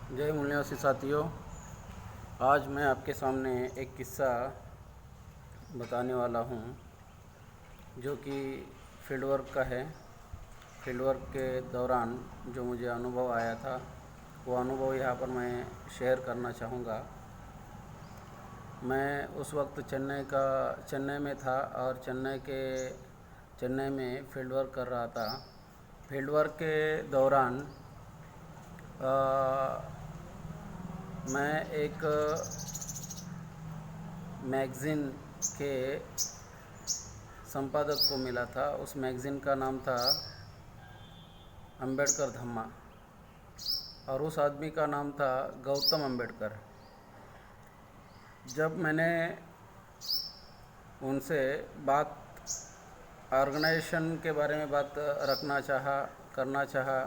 जय मूल्यवासी साथियों, आज मैं आपके सामने एक किस्सा बताने वाला हूँ जो कि फील्ड वर्क का है। फील्ड वर्क के दौरान जो मुझे अनुभव आया था वो अनुभव यहाँ पर मैं शेयर करना चाहूँगा। मैं उस वक्त चेन्नई में था और चेन्नई में फील्ड वर्क कर रहा था। फील्ड वर्क के दौरान मैं एक मैगज़ीन के संपादक को मिला था। उस मैगज़ीन का नाम था अंबेडकर धम्मा और उस आदमी का नाम था गौतम अंबेडकर। जब मैंने उनसे बात ऑर्गेनाइजेशन के बारे में बात करना चाहा,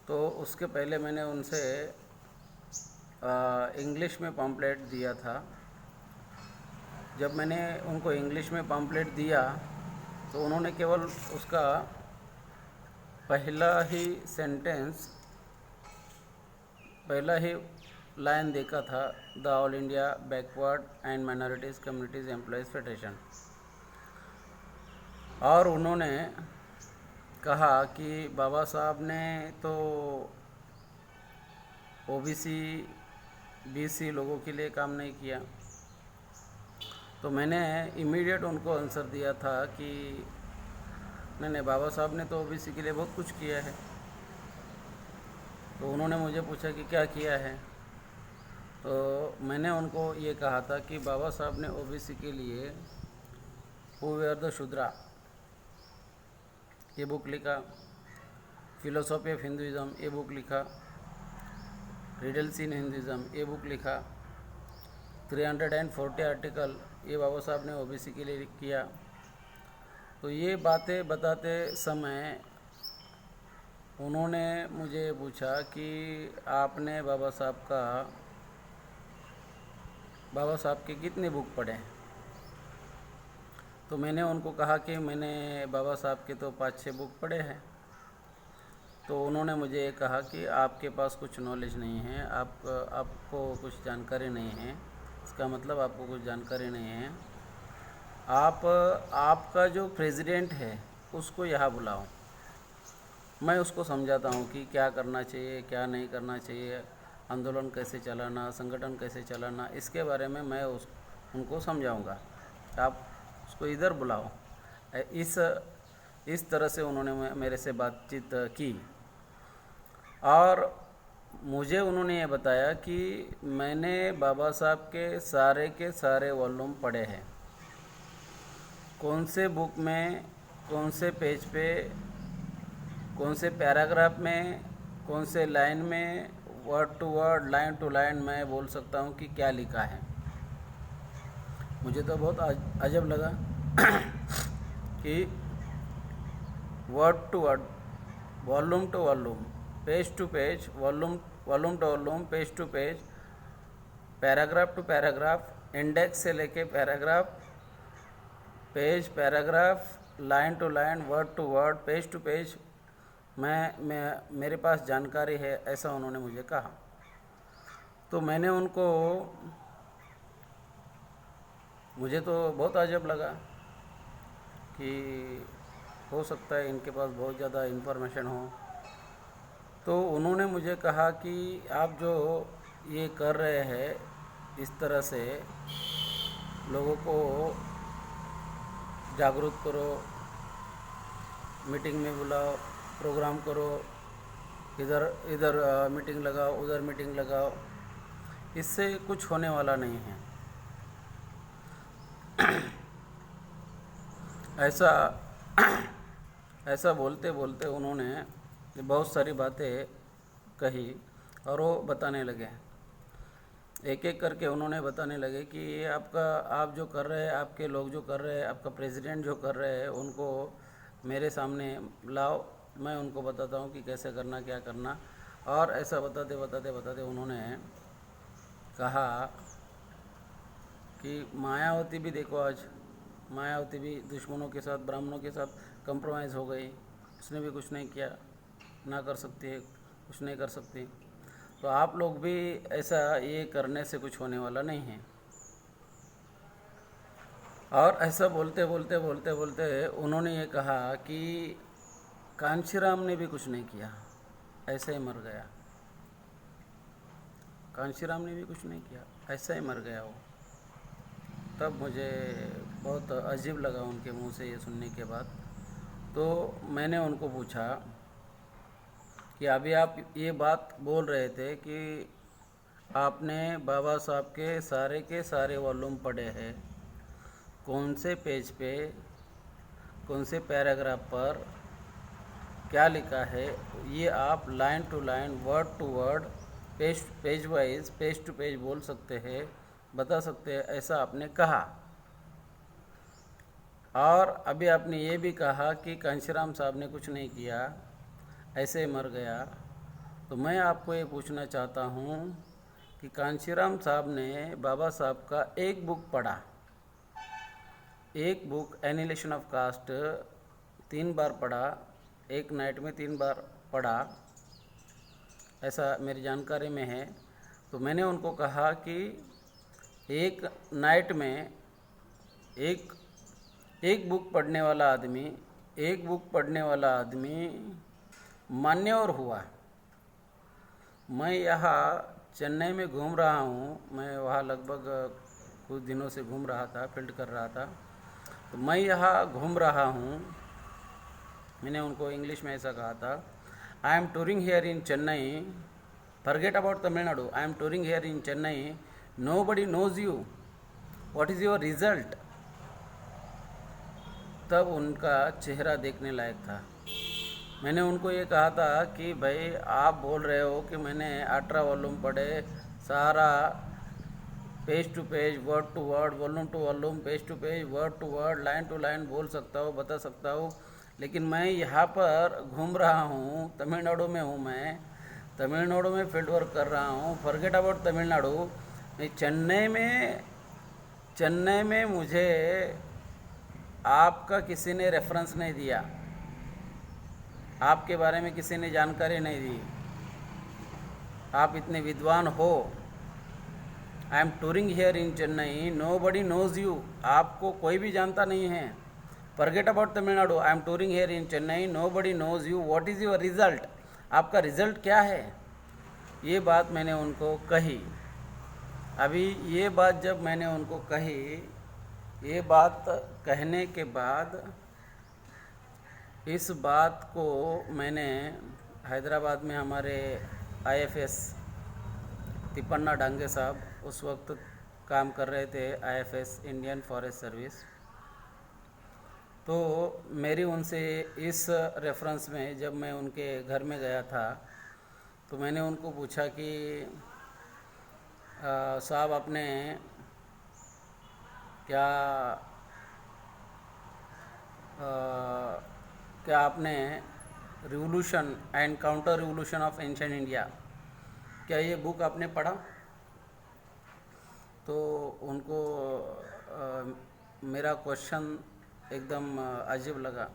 तो उसके पहले मैंने उनसे इंग्लिश में पम्पलेट दिया था। जब मैंने उनको इंग्लिश में पम्पलेट दिया तो उन्होंने केवल उसका पहला ही लाइन देखा था, the all India backward and minorities communities employees federation. और उन्होंने कहा कि बाबा साहब ने तो ओबीसी बीसी लोगों के लिए काम नहीं किया। तो मैंने इमीडिएट उनको आंसर दिया था कि नहीं, बाबा साहब ने तो ओबीसी के लिए बहुत कुछ किया है। तो उन्होंने मुझे पूछा कि क्या किया है, तो मैंने उनको ये कहा था कि बाबा साहब ने ओबीसी के लिए हु वेयर द शूद्रा ये बुक लिखा, फिलोसॉफी ऑफ हिंदुइज़्म ये बुक लिखा, रिडल्स इन हिंदुइज़्म ये बुक लिखा, 340 आर्टिकल ये बाबा साहब ने ओबीसी के लिए किया। तो ये बातें बताते समय उन्होंने मुझे पूछा कि आपने बाबा साहब के कितने बुक पढ़े। तो मैंने उनको कहा कि मैंने बाबा साहब के तो 5-6 बुक पढ़े हैं। तो उन्होंने मुझे ये कहा कि आपके पास कुछ नॉलेज नहीं है, आपको कुछ जानकारी नहीं है। इसका मतलब आपको कुछ जानकारी नहीं है। आपका जो प्रेसिडेंट है उसको यहाँ बुलाओ, मैं उसको समझाता हूँ कि क्या करना चाहिए, क्या नहीं करना चाहिए, आंदोलन कैसे चलाना, संगठन कैसे चलाना, इसके बारे में मैं उनको समझाऊँगा। आप उसको इधर बुलाओ। इस तरह से उन्होंने मेरे से बातचीत की और मुझे उन्होंने ये बताया कि मैंने बाबा साहब के सारे वॉल्यूम पढ़े हैं। कौन से बुक में, कौन से पेज पे, कौन से पैराग्राफ में, कौन से लाइन में, word to word, line to line मैं बोल सकता हूँ कि क्या लिखा है। मुझे तो बहुत अजब लगा कि word to word, volume to volume, page to page, volume to volume, page to page, paragraph to paragraph, index से लेके paragraph, paragraph, line to line, word to word, page to page मेरे पास जानकारी है, ऐसा उन्होंने मुझे कहा। तो मुझे तो बहुत अजब लगा कि हो सकता है इनके पास बहुत ज़्यादा इन्फॉर्मेशन हो। तो उन्होंने मुझे कहा कि आप जो ये कर रहे हैं, इस तरह से लोगों को जागरूक करो, मीटिंग में बुलाओ, प्रोग्राम करो, इधर मीटिंग लगाओ, उधर मीटिंग लगाओ, इससे कुछ होने वाला नहीं है। ऐसा बोलते बोलते उन्होंने बहुत सारी बातें कही और वो बताने लगे, एक एक करके उन्होंने बताने लगे कि ये आप जो कर रहे हैं, आपके लोग जो कर रहे हैं, आपका प्रेसिडेंट जो कर रहे हैं, उनको मेरे सामने लाओ, मैं उनको बताता हूँ कि कैसे करना, क्या करना। और ऐसा बताते बताते बताते उन्होंने कहा कि मायावती भी देखो, आज मायावती भी दुश्मनों के साथ, ब्राह्मणों के साथ कंप्रोमाइज़ हो गई, उसने भी कुछ नहीं किया, ना कर सकती है, कुछ नहीं कर सकती। तो आप लोग भी ऐसा ये करने से कुछ होने वाला नहीं है। और ऐसा बोलते बोलते बोलते बोलते उन्होंने ये कहा कि कांशीराम ने भी कुछ नहीं किया, ऐसे ही मर गया। कांशीराम ने भी कुछ नहीं किया, ऐसा ही मर गया वो। तब मुझे बहुत अजीब लगा उनके मुंह से ये सुनने के बाद। तो मैंने उनको पूछा कि अभी आप ये बात बोल रहे थे कि आपने बाबा साहब के सारे वॉल्यूम पढ़े हैं, कौन से पेज पे, कौन से पैराग्राफ पर क्या लिखा है, ये आप line to line, word to word, page wise, page to page बोल सकते हैं, बता सकते हैं, ऐसा आपने कहा। और अभी आपने ये भी कहा कि कांशीराम साहब ने कुछ नहीं किया, ऐसे मर गया। तो मैं आपको ये पूछना चाहता हूँ कि कांशीराम साहब ने बाबा साहब का एक बुक पढ़ा, एक बुक एनिहिलेशन ऑफ कास्ट 3 बार पढ़ा, एक नाइट में 3 बार पढ़ा, ऐसा मेरी जानकारी में है। तो मैंने उनको कहा कि एक नाइट में एक बुक पढ़ने वाला आदमी, एक बुक पढ़ने वाला आदमी मान्यवर हुआ। मैं यहाँ चेन्नई में घूम रहा हूँ, मैं वहाँ लगभग कुछ दिनों से घूम रहा था, फील्ड कर रहा था। तो मैं यहाँ घूम रहा हूँ, मैंने उनको इंग्लिश में ऐसा कहा था, I am touring here in Chennai, forget about Tamil Nadu, I am touring here in Chennai, nobody knows you, what is your result. तब उनका चेहरा देखने लायक था। मैंने उनको ये कहा था कि भाई आप बोल रहे हो कि मैंने 18 वॉल्यूम पढ़े, सारा page to page, word to word, volume to volume, page to page, word to word, line to line बोल सकता हूँ, बता सकता हूँ, लेकिन मैं यहाँ पर घूम रहा हूँ, तमिलनाडु में हूँ, मैं तमिलनाडु में फील्ड वर्क कर रहा हूँ, फॉरगेट अबाउट तमिलनाडु, चेन्नई में मुझे आपका किसी ने रेफरेंस नहीं दिया, आपके बारे में किसी ने जानकारी नहीं दी, आप इतने विद्वान हो। I am touring here in Chennai, nobody knows you, आपको कोई भी जानता नहीं है। Forget about Tamil Nadu, I am touring here in Chennai, nobody knows you, what is your result, आपका रिजल्ट क्या है। ये बात मैंने उनको कही। अभी ये बात जब मैंने उनको कही, ये बात कहने के बाद इस बात को मैंने हैदराबाद में हमारे आईएफएस तिप्पन्ना डांगे साहब उस वक्त काम कर रहे थे, आईएफएस इंडियन फॉरेस्ट सर्विस। तो मेरी उनसे इस रेफरेंस में जब मैं उनके घर में गया था तो मैंने उनको पूछा कि साहब आपने क्या आपने revolution and counter revolution of ancient India, क्या ये बुक आपने पढ़ा। तो उनको मेरा क्वेश्चन एकदम अजीब लगा।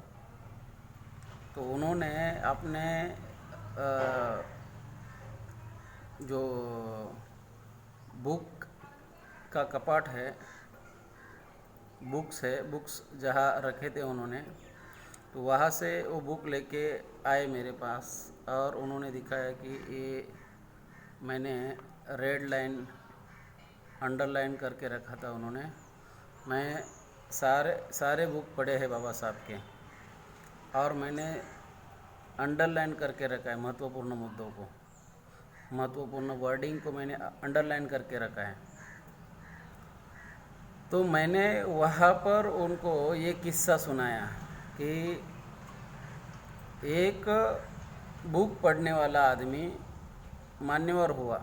तो उन्होंने अपने जो बुक का कपाट है, बुक्स जहाँ रखे थे उन्होंने, तो वहाँ से वो बुक लेके आए मेरे पास और उन्होंने दिखाया कि ये मैंने रेड लाइन अंडरलाइन करके रखा था उन्होंने। मैं सारे बुक पढ़े हैं बाबा साहब के और मैंने अंडरलाइन करके रखा है, महत्वपूर्ण मुद्दों को, महत्वपूर्ण वर्डिंग को मैंने अंडरलाइन करके रखा है। तो मैंने वहाँ पर उनको ये किस्सा सुनाया कि एक बुक पढ़ने वाला आदमी मान्यवर हुआ।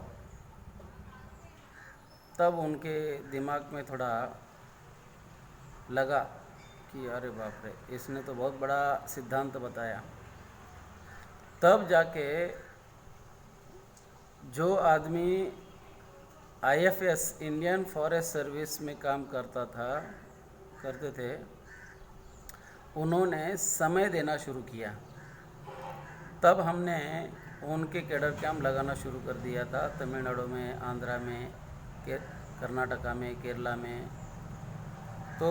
तब उनके दिमाग में थोड़ा लगा कि अरे बाप रे, इसने तो बहुत बड़ा सिद्धांत बताया। तब जाके जो आदमी आईएफएस इंडियन फॉरेस्ट सर्विस में काम करते थे, उन्होंने समय देना शुरू किया। तब हमने उनके कैडर कैंप लगाना शुरू कर दिया था तमिलनाडु में, आंध्रा में, के कर्नाटका में, केरला में। तो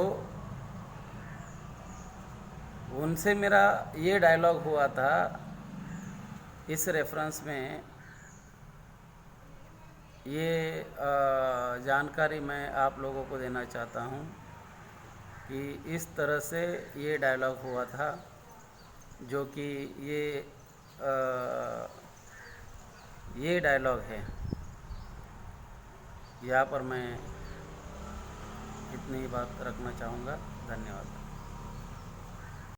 उनसे मेरा ये डायलॉग हुआ था, इस रेफरेंस में ये जानकारी मैं आप लोगों को देना चाहता हूँ कि इस तरह से ये डायलॉग हुआ था, जो कि ये डायलॉग है। यहाँ पर मैं इतनी ही बात रखना चाहूँगा। धन्यवाद।